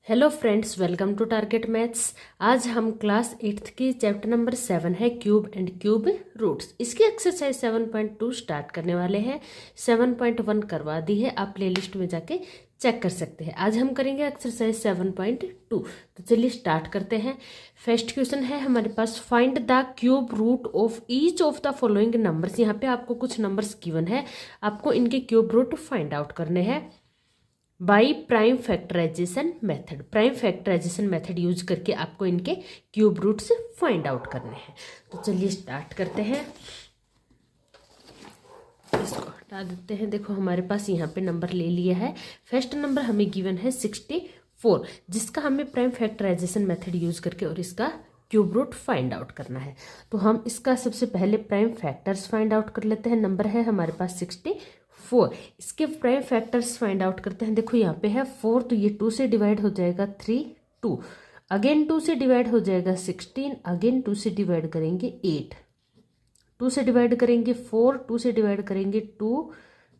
Hello friends, welcome to Target Maths. आज हम class 8th की चैप्टर नंबर 7 है क्यूब एंड क्यूब रूट्स। इसकी एक्सरसाइज 7.2 स्टार्ट करने वाले हैं। 7.1 करवा दी है, आप प्लेलिस्ट में जाके चेक कर सकते हैं। आज हम करेंगे एक्सरसाइज 7.2। तो चलिए स्टार्ट करते हैं। फर्स्ट क्वेश्चन है हमारे पास, find the cube root of each of the following numbers. यहाँ पे आपको कुछ नंबर्स गिवन है, आपको इनके क्यूब रूट फाइंड आउट करने हैं by prime factorisation method. Prime factorisation method use करके आपको इनके क्यूब रूट्स फाइंड आउट करने हैं। तो चलिए स्टार्ट करते हैं। इसको हटा देते हैं। देखो हमारे पास यहाँ पे नंबर ले लिया है। फर्स्ट नंबर हमें गिवन है 64, जिसका हमें प्राइम फैक्टराइजेशन मेथड यूज करके और इसका क्यूब रूट फाइंड आउट करना है। तो हम इसका सबसे पहले प्राइम फैक्टर्स फाइंड आउट कर लेते हैं। नंबर है हमारे पास 64, इसके प्राइम फैक्टर्स फाइंड आउट करते हैं। देखो यहाँ पे है 4, तो ये 2 से डिवाइड हो जाएगा 3, 2 अगेन 2 से डिवाइड हो जाएगा 16, अगेन 2 से डिवाइड करेंगे 8, 2 से डिवाइड करेंगे 4, 2 से डिवाइड करेंगे 2,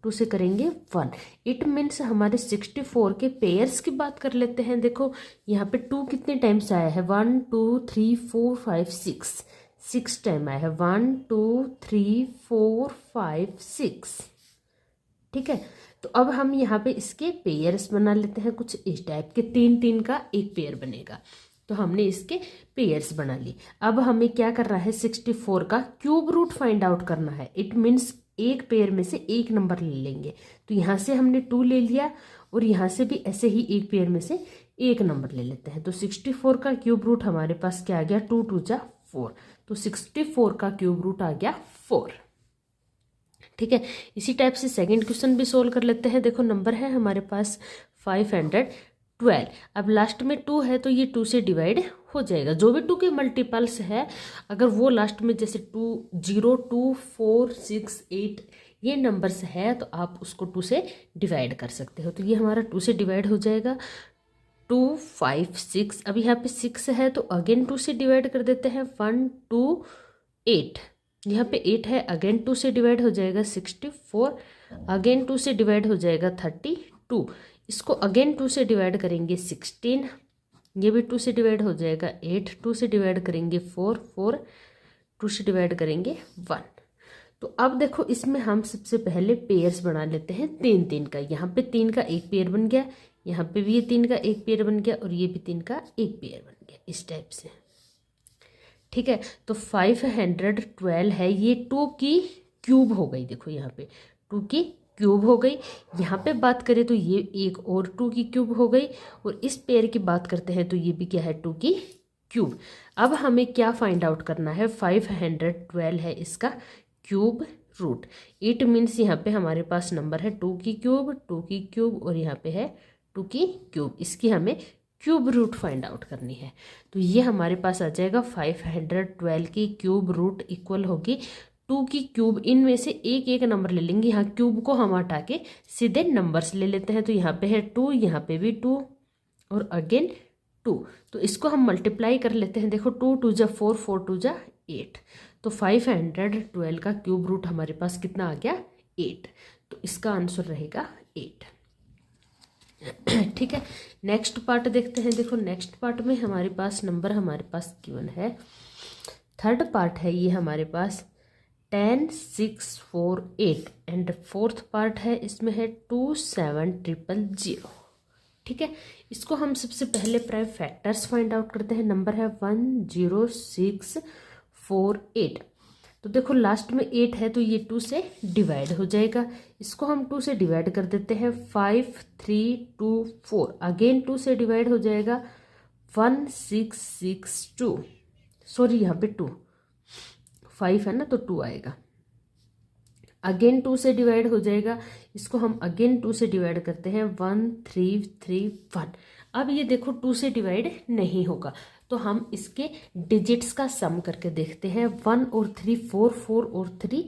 2 से करेंगे 1। इट मीन्स हमारे 64 के पेयर्स की बात कर लेते हैं। देखो यहाँ पे 2 कितने टाइम्स आया है, 1 2 3 4 5 6 टाइम आया है। 1 2 3 4 5 6, ठीक है। तो अब हम यहाँ पे इसके पेयर्स बना लेते हैं कुछ इस टाइप के। 3 3 का एक पेयर बनेगा, तो हमने इसके पेयर्स बना ली। अब हमें क्या करना है, 64 का क्यूब रूट फाइंड आउट करना है। इट मीन्स एक पेयर में से एक नंबर ले लेंगे। तो यहाँ से हमने 2 ले लिया और यहाँ से भी ऐसे ही एक पेयर में से एक नंबर ले लेते हैं। तो 64 का क्यूब रूट हमारे पास क्या आ गया, 2 2 जा 4। तो 64 का क्यूब रूट आ गया 4, ठीक है। इसी टाइप से सेकंड क्वेश्चन भी सोल्व कर लेते हैं। देखो नंबर है हमारे पास 512। अब लास्ट में 2 है तो ये 2 से डिवाइड हो जाएगा। जो भी 2 के मल्टीपल्स है, अगर वो लास्ट में जैसे 2 0 2 4 6 8 ये नंबर्स है, तो आप उसको 2 से डिवाइड कर सकते हो। तो ये हमारा 2 से डिवाइड हो जाएगा, 2 5 6। अब यहाँ पे 6 है तो अगेन 2 से डिवाइड कर देते हैं, 1 2 8। यहाँ पे 8 है, अगेन 2 से डिवाइड हो जाएगा 64, अगेन 2 से डिवाइड हो जाएगा 32। इसको अगेन 2 से डिवाइड करेंगे 16, ये भी 2 से डिवाइड हो जाएगा 8, 2 से डिवाइड करेंगे 4 4, 2 से डिवाइड करेंगे 1। तो अब देखो इसमें हम सबसे पहले पेयर्स बना लेते हैं 3 3 का। यहाँ पे 3 का एक पेयर बन गया, यहाँ पे भी ये 3 का एक पेयर बन गया और ये भी 3 का एक पेयर बन गया, इस टाइप से, ठीक है। तो 512 है, ये 2 की क्यूब हो गई। देखो यहाँ पे 2 की क्यूब हो गई। यहाँ पे बात करें तो ये एक और 2 की क्यूब हो गई, और इस पेयर की बात करते हैं तो ये भी क्या है, 2 की क्यूब। अब हमें क्या फाइंड आउट करना है, 512 है इसका क्यूब रूट। इट मीन्स यहाँ पे हमारे पास नंबर है 2 की क्यूब, 2 की क्यूब और यहाँ पे है 2 की क्यूब। इसकी हमें क्यूब रूट फाइंड आउट करनी है। तो ये हमारे पास आ जाएगा 512 की क्यूब रूट इक्वल होगी 2 की क्यूब। इनमें से एक एक नंबर ले लेंगे, यहाँ क्यूब को हम हटा के सीधे नंबर्स ले लेते हैं। तो यहाँ पे है 2, यहाँ पे भी 2 और अगेन 2। तो इसको हम मल्टीप्लाई कर लेते हैं। देखो 2 2 जा 4, 4 2 जा 8। तो 512 का क्यूब रूट हमारे पास कितना आ गया, 8। तो इसका आंसर रहेगा 8, ठीक है। नेक्स्ट पार्ट देखते हैं। देखो नेक्स्ट पार्ट में हमारे पास नंबर हमारे पास गिवन है, थर्ड पार्ट है ये हमारे पास 10 6 4 8 एंड फोर्थ पार्ट है, इसमें है 2 7 0 0, ठीक है। इसको हम सबसे पहले प्राइम फैक्टर्स फाइंड आउट करते हैं। नंबर है 1 0 6 4 8। तो देखो लास्ट में 8 है तो ये 2 से डिवाइड हो जाएगा। इसको हम 2 से डिवाइड कर देते हैं, 5 3 2 4, अगेन 2 से डिवाइड हो जाएगा 1 6 6 2। सॉरी यहाँ पे 2 5 है ना, तो 2 आएगा। अगेन 2 से डिवाइड हो जाएगा, इसको हम अगेन 2 से डिवाइड करते हैं, 1 3 3 1। अब ये देखो 2 से डिवाइड नहीं होगा, तो हम इसके डिजिट्स का सम करके देखते हैं। 1 और 3 4, 4 और 3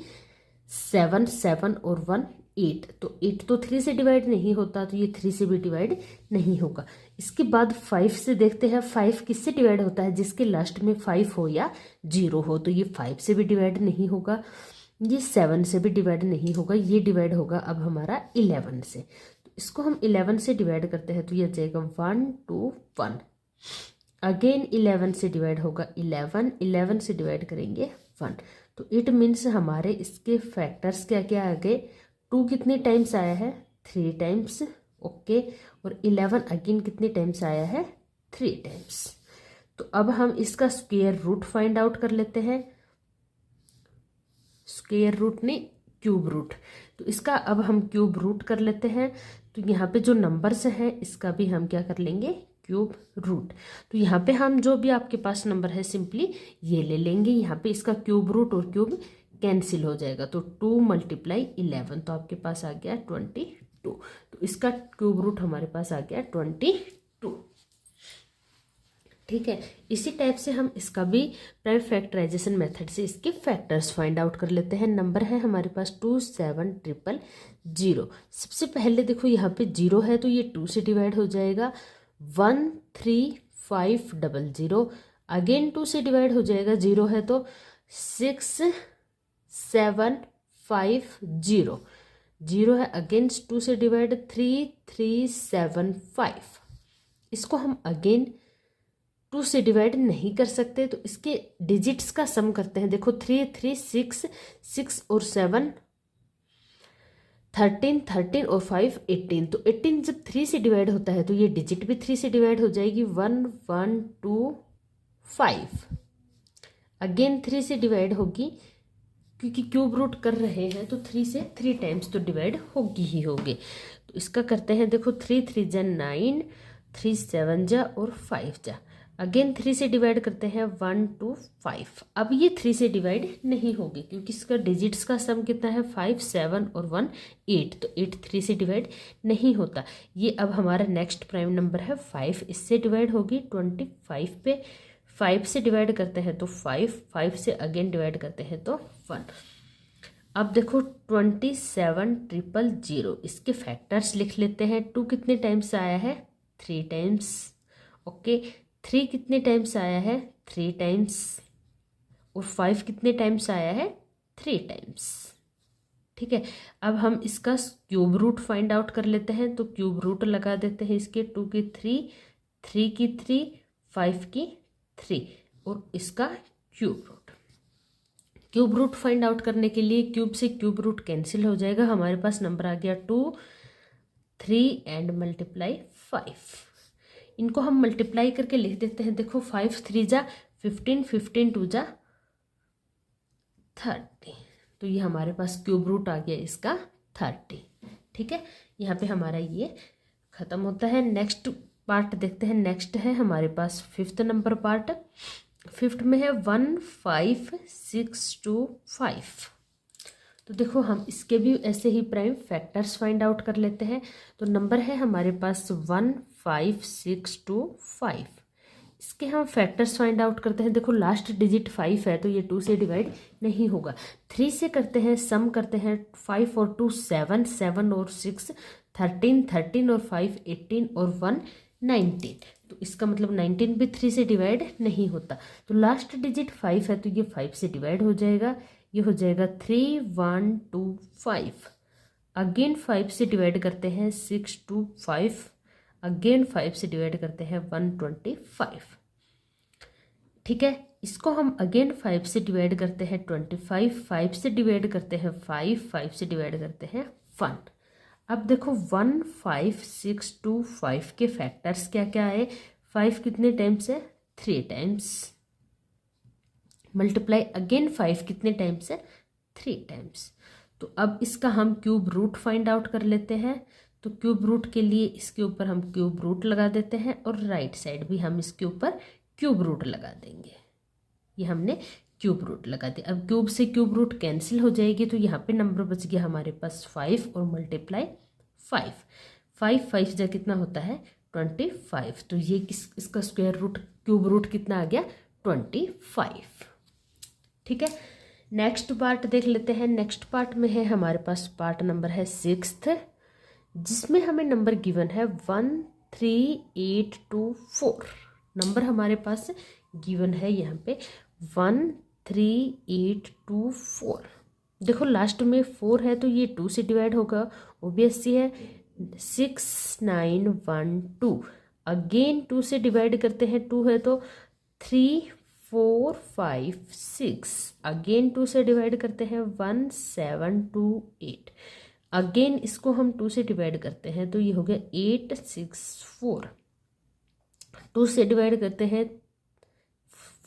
7, 7 और 1 8। तो 8 तो 3 से डिवाइड नहीं होता, तो ये 3 से भी डिवाइड नहीं होगा। इसके बाद 5 से देखते हैं, 5 किससे डिवाइड होता है, जिसके लास्ट में 5 हो या 0 हो। तो ये 5 से भी डिवाइड नहीं होगा, ये 7 से भी डिवाइड नहीं होगा, ये डिवाइड होगा अब हमारा 11 से। तो इसको हम 11 से डिवाइड करते हैं तो ये आ जाएगा 1 2 1। अगेन 11 से डिवाइड होगा 11, 11 से डिवाइड करेंगे 1। तो इट मीन्स हमारे इसके फैक्टर्स क्या क्या आ गए। 2 कितने टाइम्स आया है, 3 टाइम्स, ओके। और 11 अगेन कितने टाइम्स आया है, 3 टाइम्स। तो अब हम इसका स्क्वायर रूट फाइंड आउट कर लेते हैं। स्क्वायर रूट नहीं, क्यूब रूट। तो इसका अब हम क्यूब रूट कर लेते हैं। तो यहाँ पे जो नंबर्स हैं इसका भी हम क्या कर लेंगे, क्यूब रूट। तो यहाँ पे हम जो भी आपके पास नंबर है सिंपली ये ले लेंगे। यहाँ पे इसका क्यूब रूट और क्यूब कैंसिल हो जाएगा। तो 2 × 11 तो आपके पास आ गया 22। तो इसका क्यूब रूट हमारे पास आ गया 22। ठीक है, इसी टाइप से हम इसका भी प्राइम फैक्टराइजेशन मेथड से इसके फैक्टर्स फाइंड आउट कर लेते हैं। नंबर है हमारे पास 27000। सबसे पहले देखो यहाँ पे 0 है तो ये 2 से डिवाइड हो जाएगा। 13500 अगेन 2 से डिवाइड हो जाएगा। 0 है तो 6750। 0 है अगेंस्ट 2 से डिवाइड 3375। इसको हम अगेन 2 से डिवाइड नहीं कर सकते तो इसके डिजिट्स का सम करते हैं। देखो 3 3 6 6 और 7 13 13 और 5 18। तो 18 जब 3 से डिवाइड होता है तो ये डिजिट भी 3 से डिवाइड हो जाएगी। 1 1 2 5 अगेन 3 से डिवाइड होगी क्योंकि क्यूब रूट कर रहे हैं तो 3 से 3 टाइम्स तो डिवाइड होगी ही होगी। तो इसका करते हैं, देखो 3 3 जा 9, 3 7 जा और 5 जा। अगेन 3 से डिवाइड करते हैं 1 2 5। अब ये 3 से डिवाइड नहीं होगी क्योंकि इसका डिजिट्स का सम कितना है 5 7 और 1 8। तो 8 3 से डिवाइड नहीं होता। ये अब हमारा नेक्स्ट प्राइम नंबर है 5, इससे डिवाइड होगी 25 पे। 5 से डिवाइड करते हैं तो 5, 5 से अगेन डिवाइड करते हैं तो 1। अब देखो 27000। इसके फैक्टर्स लिख लेते हैं। 2 कितने टाइम्स आया है, 3 टाइम्स, ओके। 3 कितने टाइम्स आया है, 3 टाइम्स। और 5 कितने टाइम्स आया है, 3 टाइम्स। ठीक है, अब हम इसका क्यूब रूट फाइंड आउट कर लेते हैं। तो क्यूब रूट लगा देते हैं इसके। 2 की 3, 3 की 3, 5 की 3 और इसका cube root. Cube root find out करने के लिए क्यूब से क्यूब रूट कैंसिल हो जाएगा। हमारे पास नंबर आ गया 2 3 एंड मल्टीप्लाई 5। इनको हम मल्टीप्लाई करके लिख देते हैं। देखो 5 3 जा 15, 15 2 जा 30। तो ये हमारे पास क्यूब रूट आ गया इसका 30। ठीक है, यहाँ पे हमारा ये खत्म होता है। नेक्स्ट पार्ट देखते हैं। नेक्स्ट है हमारे पास 5th नंबर पार्ट। 5th में है 15625। तो देखो हम इसके भी ऐसे ही प्राइम फैक्टर्स फाइंड आउट कर लेते हैं। तो नंबर है हमारे पास 15625। इसके हम फैक्टर्स फाइंड आउट करते हैं। देखो लास्ट डिजिट 5 है तो ये 2 से डिवाइड नहीं होगा। 3 से करते हैं, सम करते हैं। 5 और 2 7, 7 और 6 13, 13 और 5 18 और 1 19। तो इसका मतलब 19 भी 3 से डिवाइड नहीं होता। तो लास्ट डिजिट 5 है तो ये 5 से डिवाइड हो जाएगा। ये हो जाएगा 3125। अगेन 5 से डिवाइड करते हैं 625। अगेन 5 से डिवाइड करते हैं 125। ठीक है, इसको हम अगेन 5 से डिवाइड करते हैं 25। 5 से डिवाइड करते हैं 5, 5 से डिवाइड करते हैं 1। अब देखो 15625 के फैक्टर्स क्या क्या है। 5 कितने टाइम्स है, 3 टाइम्स। मल्टीप्लाई अगेन 5 कितने टाइम्स है, 3 टाइम्स। तो अब इसका हम क्यूब रूट फाइंड आउट कर लेते हैं। तो क्यूब रूट के लिए इसके ऊपर हम क्यूब रूट लगा देते हैं और राइट साइड भी हम इसके ऊपर क्यूब रूट लगा देंगे। ये हमने क्यूब रूट लगा दिया। अब क्यूब से क्यूब रूट कैंसिल हो जाएगी तो यहाँ पे नंबर बच गया हमारे पास 5 और मल्टीप्लाई 5। 5 जा कितना होता है, 25। तो ये इसका स्क्वायर रूट क्यूब रूट कितना आ गया, 25। ठीक है, नेक्स्ट पार्ट देख लेते हैं। नेक्स्ट पार्ट में है हमारे पास पार्ट नंबर है 6th, जिसमें हमें नंबर गिवन है 13824। नंबर हमारे पास गिवन है यहाँ पे 13824। देखो लास्ट में 4 है तो ये 2 से डिवाइड होगा, ओबियस सी है। 6912। अगेन 2 से डिवाइड करते हैं, 2 है तो 3 4 5 6। अगेन 2 से डिवाइड करते हैं 1728। अगेन इसको हम 2 से डिवाइड करते हैं तो ये हो गया 864। 2 से डिवाइड करते हैं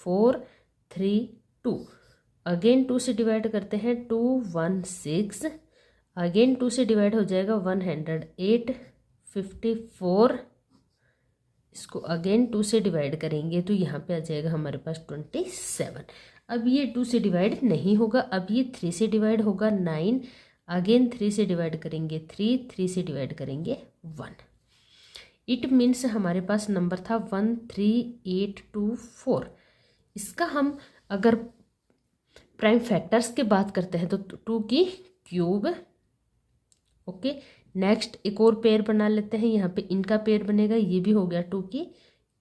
432। अगेन 2 से डिवाइड करते हैं 216। अगेन 2 से डिवाइड हो जाएगा 108 54। इसको अगेन 2 से डिवाइड करेंगे तो यहाँ पे आ जाएगा हमारे पास 27। अब ये 2 से डिवाइड नहीं होगा, अब ये 3 से डिवाइड होगा 9। अगेन 3 से डिवाइड करेंगे 3 से डिवाइड करेंगे 1। इट मीन्स हमारे पास नंबर था 13824। इसका हम अगर प्राइम फैक्टर्स की बात करते हैं तो 2 की क्यूब। ओके, नेक्स्ट एक और पेयर बना लेते हैं, यहाँ पे इनका पेयर बनेगा, ये भी हो गया 2 की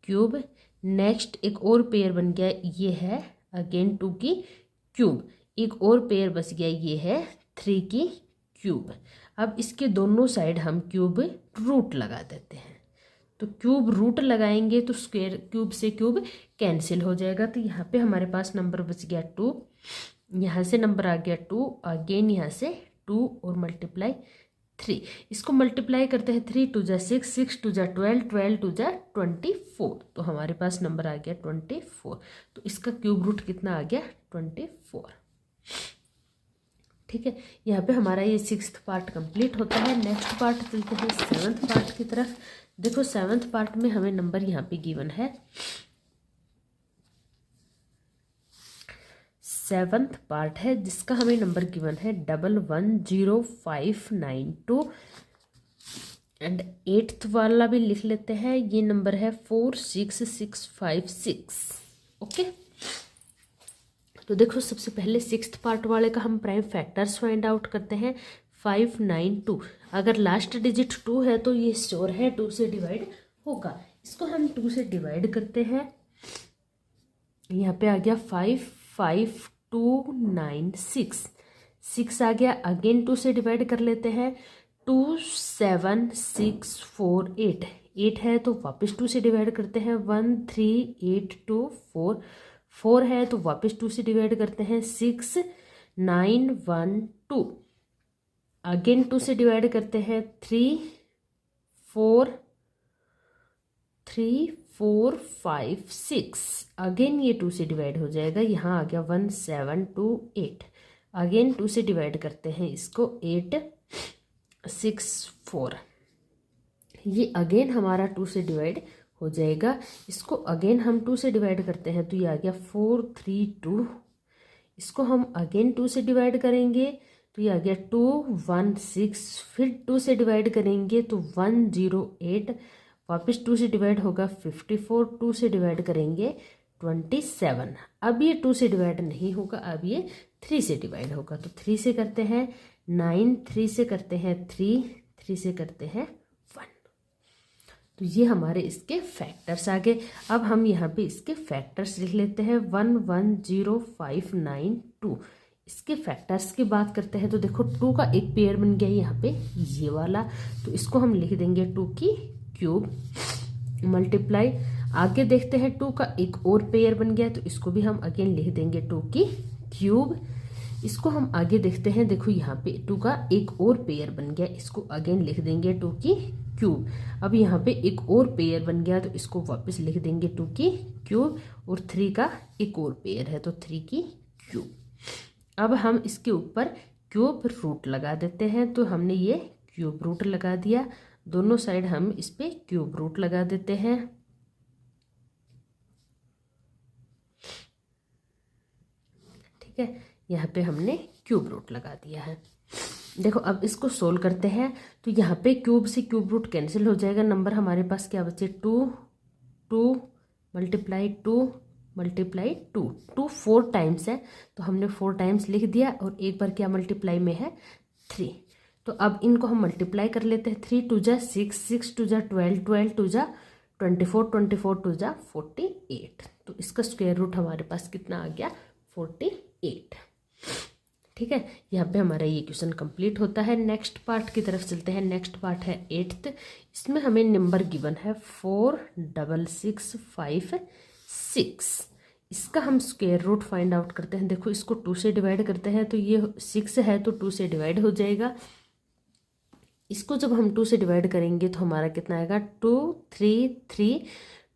क्यूब। नेक्स्ट एक और पेयर बन गया, ये है अगेन 2 की क्यूब। एक और पेयर बच गया, ये है 3 की क्यूब। अब इसके दोनों साइड हम क्यूब रूट लगा देते हैं। तो क्यूब रूट लगाएंगे तो स्क्वायर क्यूब से क्यूब कैंसिल हो जाएगा। तो यहाँ पे हमारे पास नंबर बच गया 2, यहाँ से नंबर आ गया 2, अगेन यहाँ से 2 और मल्टीप्लाई 3। इसको मल्टीप्लाई करते हैं 3 2 जा 6, 6 2 जा 12, 12 2 जा 24। तो हमारे पास नंबर आ गया 24। तो इसका क्यूब रूट कितना आ गया 24। ठीक है, यहाँ पे हमारा ये 6th पार्ट कंप्लीट होता है। नेक्स्ट पार्ट चलते हैं 7th पार्ट की तरफ। देखो 7th पार्ट में हमें नंबर यहाँ पे गिवन है 7th पार्ट है जिसका हमें नंबर गिवन है 110592। एंड 8th वाला भी लिख लेते हैं, ये नंबर है 46656। ओके, तो देखो सबसे पहले 6th पार्ट वाले का हम प्राइम फैक्टर्स फाइंड आउट करते हैं। 592, अगर लास्ट डिजिट 2 है तो ये श्योर है 2 से डिवाइड होगा। इसको हम 2 से डिवाइड करते हैं, यहाँ पे आ गया 55296। 6 आ गया, अगेन 2 से डिवाइड कर लेते हैं 27648। 8 है तो वापस 2 से डिवाइड करते हैं 13824। 4 है तो वापस 2 से डिवाइड करते हैं 6912। अगेन 2 से डिवाइड करते हैं 3456। अगेन ये 2 से डिवाइड हो जाएगा, यहाँ आ गया 1728। अगेन 2 से डिवाइड करते हैं इसको 864। ये अगेन हमारा 2 से डिवाइड हो जाएगा। इसको अगेन हम 2 से डिवाइड करते हैं तो ये आ गया 432। इसको हम अगेन 2 से डिवाइड करेंगे तो ये आ गया 216। फिर 2 से डिवाइड करेंगे तो 108। वापस 2 से डिवाइड होगा 54। 2 से डिवाइड करेंगे 27। अब ये 2 से डिवाइड नहीं होगा, अब ये 3 से डिवाइड होगा। तो 3 से करते हैं 9, 3 से करते हैं 3, 3 से करते हैं 1। तो ये हमारे इसके फैक्टर्स आ गए। अब हम यहाँ पे इसके फैक्टर्स लिख लेते हैं 110592। इसके फैक्टर्स की बात करते हैं तो देखो 2 का एक पेयर बन गया यहाँ पे ये वाला, तो इसको हम लिख देंगे 2 की क्यूब मल्टीप्लाई। आगे देखते हैं 2 का एक और पेयर बन गया तो इसको भी हम अगेन लिख देंगे 2 की क्यूब। इसको हम आगे देखते हैं, देखो यहाँ पे 2 का एक और पेयर बन गया, इसको अगेन लिख देंगे 2 की क्यूब। अब यहाँ पे एक और पेयर बन गया तो इसको वापस लिख देंगे 2 की क्यूब। और 3 का एक और पेयर है तो 3 की क्यूब। अब हम इसके ऊपर क्यूब रूट लगा देते हैं, तो हमने ये क्यूब रूट लगा दिया। दोनों साइड हम इस पे क्यूब रूट लगा देते हैं। ठीक है, यहाँ पे हमने क्यूब रूट लगा दिया है। देखो अब इसको सोल्व करते हैं तो यहाँ पे क्यूब से क्यूब रूट कैंसिल हो जाएगा। नंबर हमारे पास क्या बचे 2 2 मल्टीप्लाई 2 मल्टीप्लाई 2 2 4 टाइम्स है तो हमने 4 टाइम्स लिख दिया, और एक बार क्या मल्टीप्लाई में है 3। तो अब इनको हम मल्टीप्लाई कर लेते हैं। 3 2 जा 6, 6 2 जा 12, 12 2 जा 24, 24 2 जा 48। तो इसका स्क्वायर रूट हमारे पास कितना आ गया 48। ठीक है, यहाँ पे हमारा ये क्वेश्चन कंप्लीट होता है। नेक्स्ट पार्ट की तरफ चलते हैं। नेक्स्ट पार्ट है 8th। इसमें हमें नंबर गिवन है 46656। इसका हम स्क्वायर रूट फाइंड आउट करते हैं। देखो इसको 2 से डिवाइड करते हैं तो ये 6 है तो 2 से डिवाइड हो जाएगा। इसको जब हम 2 से डिवाइड करेंगे तो हमारा कितना आएगा 2 3 3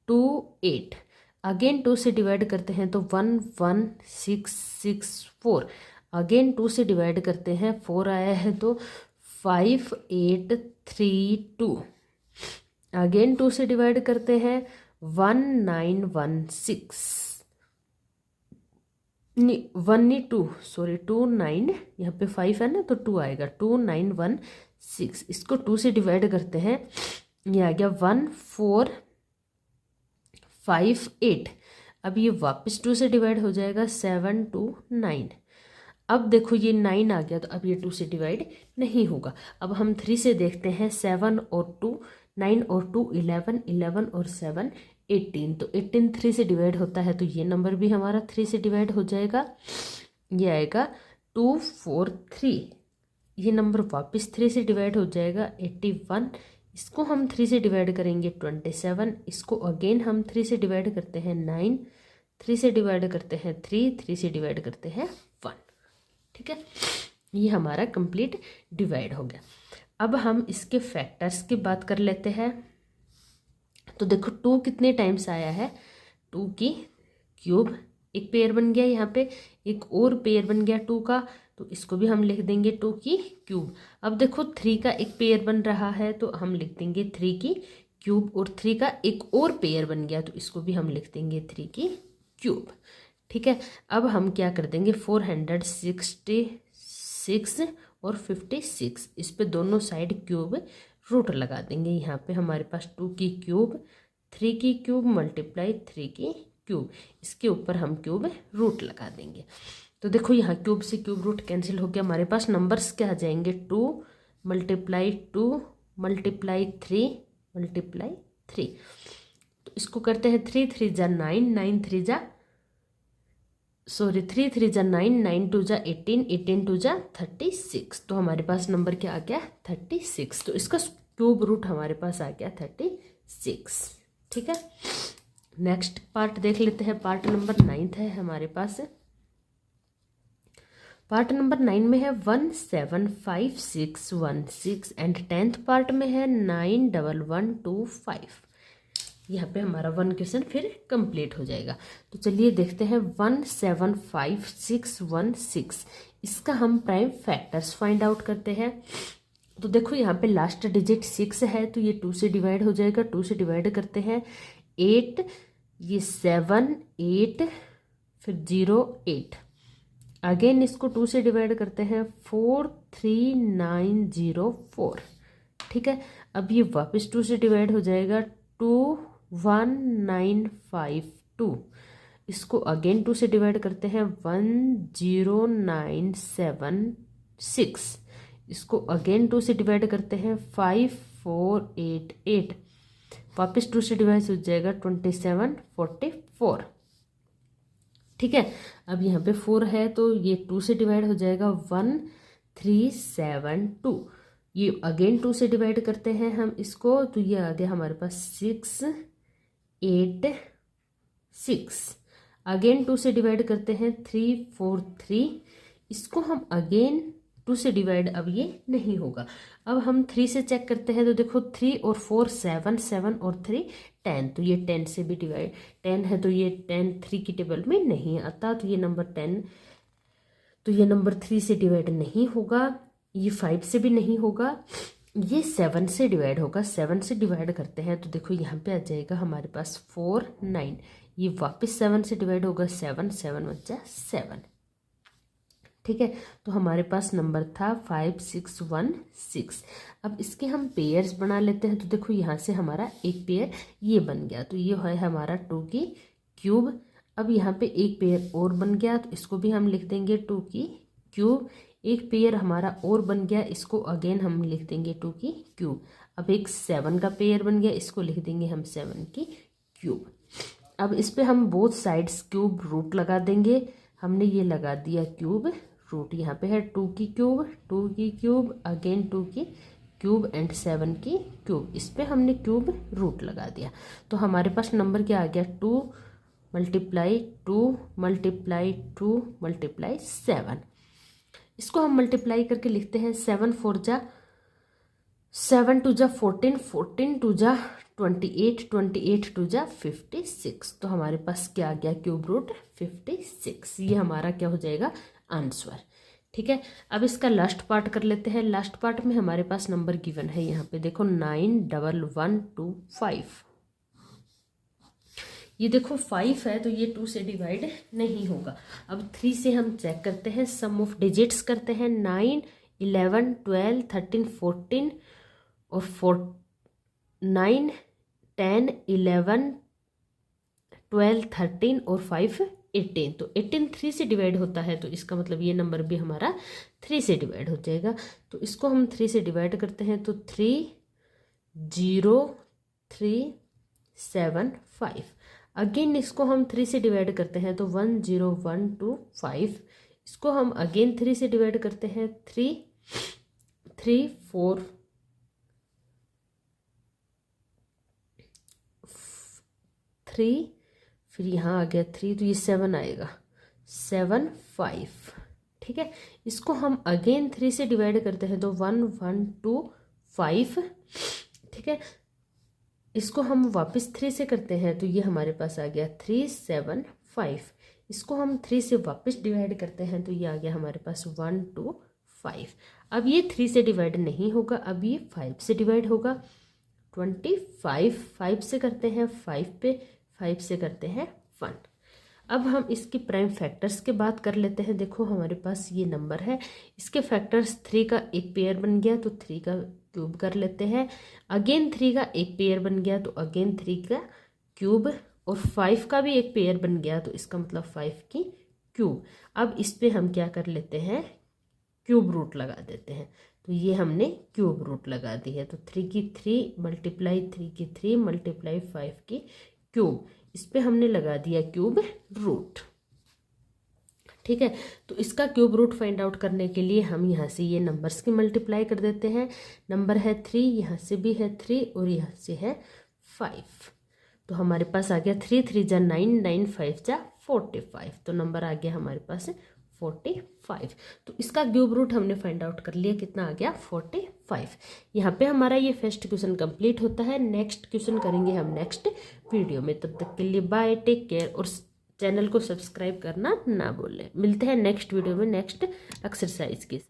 2 8। अगेन 2 से डिवाइड करते हैं तो 1 1 6 6 4। अगेन 2 से डिवाइड करते हैं 4 आया है तो 5 8 3 2। अगेन 2 से डिवाइड करते हैं 1 9 1 6 2 9। यहाँ पे 5 है ना तो 2 आएगा 2 9 1 6। इसको 2 से डिवाइड करते हैं, ये आ गया 1 4 5 8। अब ये वापस 2 से डिवाइड हो जाएगा 7 2 9। अब देखो ये 9 आ गया तो अब ये 2 से डिवाइड नहीं होगा। अब हम 3 से देखते हैं। 7 और 2 9 और 2 11 11 और 7 18। तो 18 3 से डिवाइड होता है तो ये नंबर भी हमारा 3 से डिवाइड हो जाएगा। ये आएगा 2 4 3। ये नंबर वापस 3 से डिवाइड हो जाएगा 81। इसको हम 3 से डिवाइड करेंगे 27। इसको अगेन हम 3 से डिवाइड करते हैं 9। 3 से डिवाइड करते हैं 3। 3 से डिवाइड करते हैं 1। ठीक है, ये हमारा कंप्लीट डिवाइड हो गया। अब हम इसके फैक्टर्स की बात कर लेते हैं। तो देखो 2 कितने टाइम्स आया है, 2 की क्यूब। एक पेयर बन गया, यहाँ पे एक और पेयर बन गया 2 का, तो इसको भी हम लिख देंगे 2 की क्यूब। अब देखो 3 का एक पेयर बन रहा है तो हम लिख देंगे 3 की क्यूब। और 3 का एक और पेयर बन गया तो इसको भी हम लिख देंगे 3 की क्यूब। ठीक है, अब हम क्या कर देंगे 466 और 56, इस पे दोनों साइड क्यूब रूट लगा देंगे। यहाँ पे हमारे पास 2 की क्यूब 3 की क्यूब मल्टीप्लाई 3 की क्यूब, इसके ऊपर हम क्यूब रूट लगा देंगे। तो देखो यहाँ क्यूब से क्यूब रूट कैंसिल हो गया। हमारे पास नंबर्स क्या आ जाएंगे 2 मल्टीप्लाई 2 मल्टीप्लाई 3 मल्टीप्लाई 3। तो इसको करते हैं 3 3 जा 9 9 3 जा 3 3 जा 9 9 2 जा 18 18 2 जा 36। तो हमारे पास नंबर क्या आ गया 36। तो इसका क्यूब रूट हमारे पास आ गया 36। ठीक है, नेक्स्ट पार्ट देख लेते हैं। पार्ट नंबर 9 है हमारे पास। पार्ट नंबर 9 में है 175616 एंड 10th पार्ट में है 91125। यहाँ पे हमारा 1 क्वेश्चन फिर कंप्लीट हो जाएगा। तो चलिए देखते हैं 175616। इसका हम प्राइम फैक्टर्स फाइंड आउट करते हैं। तो देखो यहाँ पे लास्ट डिजिट 6 है तो ये 2 से डिवाइड हो जाएगा। 2 से डिवाइड करते हैं 8, ये 7 8 फिर 0 8। अगेन इसको 2 से डिवाइड करते हैं 4 3 9 0 4। ठीक है, अब ये वापस 2 से डिवाइड हो जाएगा 2 1 9 5 2। इसको अगेन 2 से डिवाइड करते हैं 1 0 9 7 6। इसको अगेन 2 से डिवाइड करते हैं 5 4 8 8। वापस 2 से डिवाइड हो जाएगा 27 44। ठीक है, अब यहाँ पे 4 है तो ये 2 से डिवाइड हो जाएगा 1 3 7 2। ये अगेन 2 से डिवाइड करते हैं हम इसको तो ये आ गया हमारे पास 6 8 6। अगेन 2 से डिवाइड करते हैं 3 4 3। इसको हम अगेन 2 से डिवाइड अब ये नहीं होगा। अब हम 3 से चेक करते हैं तो देखो 3 और 4 7 7 और 3 10। तो ये 10 से भी डिवाइड 10 है तो ये 10 3 की टेबल में नहीं आता। तो ये नंबर 10 तो ये नंबर 3 से डिवाइड नहीं होगा। ये 5 से भी नहीं होगा। ये 7 से डिवाइड होगा। 7 से डिवाइड करते हैं तो देखो यहाँ पे आ जाएगा हमारे पास 4 9। ये वापस 7 से डिवाइड होगा 7 7 बचा 7। ठीक है, तो हमारे पास नंबर था 5616। अब इसके हम पेयर्स बना लेते हैं। तो देखो यहाँ से हमारा एक पेयर ये बन गया तो ये है हमारा 2 की क्यूब। अब यहाँ पे एक पेयर और बन गया तो इसको भी हम लिख देंगे 2 की क्यूब। एक पेयर हमारा और बन गया, इसको अगेन हम लिख देंगे 2 की क्यूब। अब एक 7 का पेयर बन गया, इसको लिख देंगे हम 7 की क्यूब। अब इस पे हम बोथ साइड्स क्यूब रूट लगा देंगे। हमने ये लगा दिया क्यूब रूट। यहाँ पे है 2 की क्यूब, 2 की क्यूब, अगेन 2 की क्यूब एंड 7 की क्यूब। इस पे हमने क्यूब रूट लगा दिया। तो हमारे पास नंबर क्या आ गया, 2 मल्टीप्लाई 2 मल्टीप्लाई 2 मल्टीप्लाई 7। इसको हम मल्टीप्लाई करके लिखते हैं 7 4 जा 7 2 जा 14, 14 2 जा 28, 28 2 जा 56। तो हमारे पास क्या आ गया, क्यूब रूट 56। ये हमारा क्या हो जाएगा, आंसर। ठीक है, अब इसका लास्ट पार्ट कर लेते हैं। लास्ट पार्ट में हमारे पास नंबर गिवन है, यहाँ पे देखो 91125। ये देखो 5 है तो ये 2 से डिवाइड नहीं होगा। अब 3 से हम चेक करते हैं, सम ऑफ डिजिट्स करते हैं। 9 11 12 13 14 और 9 10 11 12 13 और 5 18। तो 18 3 से डिवाइड होता है, तो इसका मतलब ये नंबर भी हमारा 3 से डिवाइड हो जाएगा। तो इसको हम 3 से डिवाइड करते हैं, तो 3 0 3 7 5। अगेन इसको हम 3 से डिवाइड करते हैं, तो 1 0 1 2 5। इसको हम अगेन 3 से डिवाइड करते हैं, 3 3 4 3, फिर यहाँ आ गया 3, तो ये 7 आएगा, 7 5। ठीक है, इसको हम अगेन 3 से डिवाइड करते हैं, तो 1 1 2 5। ठीक है, इसको हम वापस 3 से करते हैं, तो ये हमारे पास आ गया 3 7 5। इसको हम 3 से वापस डिवाइड करते हैं, तो ये आ गया हमारे पास 1 2 5। अब ये 3 से डिवाइड नहीं होगा, अब ये 5 से डिवाइड होगा। 25 5 से करते हैं 5 पे, 5 से करते हैं 1। अब हम इसकी प्राइम फैक्टर्स की बात कर लेते हैं। देखो हमारे पास ये नंबर है, इसके फैक्टर्स 3 का एक पेयर बन गया, तो 3 का क्यूब कर लेते हैं। अगेन 3 का एक पेयर बन गया, तो अगेन 3 का क्यूब। और 5 का भी एक पेयर बन गया, तो इसका मतलब 5 की क्यूब। अब इस पे हम क्या कर लेते हैं, क्यूब रूट लगा देते हैं। तो ये हमने क्यूब रूट लगा दी है। तो 3 की 3 मल्टीप्लाई 3 की 3 मल्टीप्लाई 5 की क्यूब, इस पे हमने लगा दिया क्यूब रूट। ठीक है, तो इसका क्यूब रूट फाइंड आउट करने के लिए हम यहाँ से ये नंबर्स की मल्टीप्लाई कर देते हैं। नंबर है 3, यहाँ से भी है 3 और यहाँ से है 5। तो हमारे पास आ गया 3 3 जा 9 9 5 जा 45। तो नंबर आ गया हमारे पास 45। तो इसका क्यूब रूट हमने फाइंड आउट कर लिया, कितना आ गया 45। यहाँ पे हमारा ये फर्स्ट क्वेश्चन कंप्लीट होता है। नेक्स्ट क्वेश्चन करेंगे हम नेक्स्ट वीडियो में। तब तक के लिए बाय, टेक केयर, और चैनल को सब्सक्राइब करना ना भूलें। मिलते हैं नेक्स्ट वीडियो में नेक्स्ट एक्सरसाइज के साथ।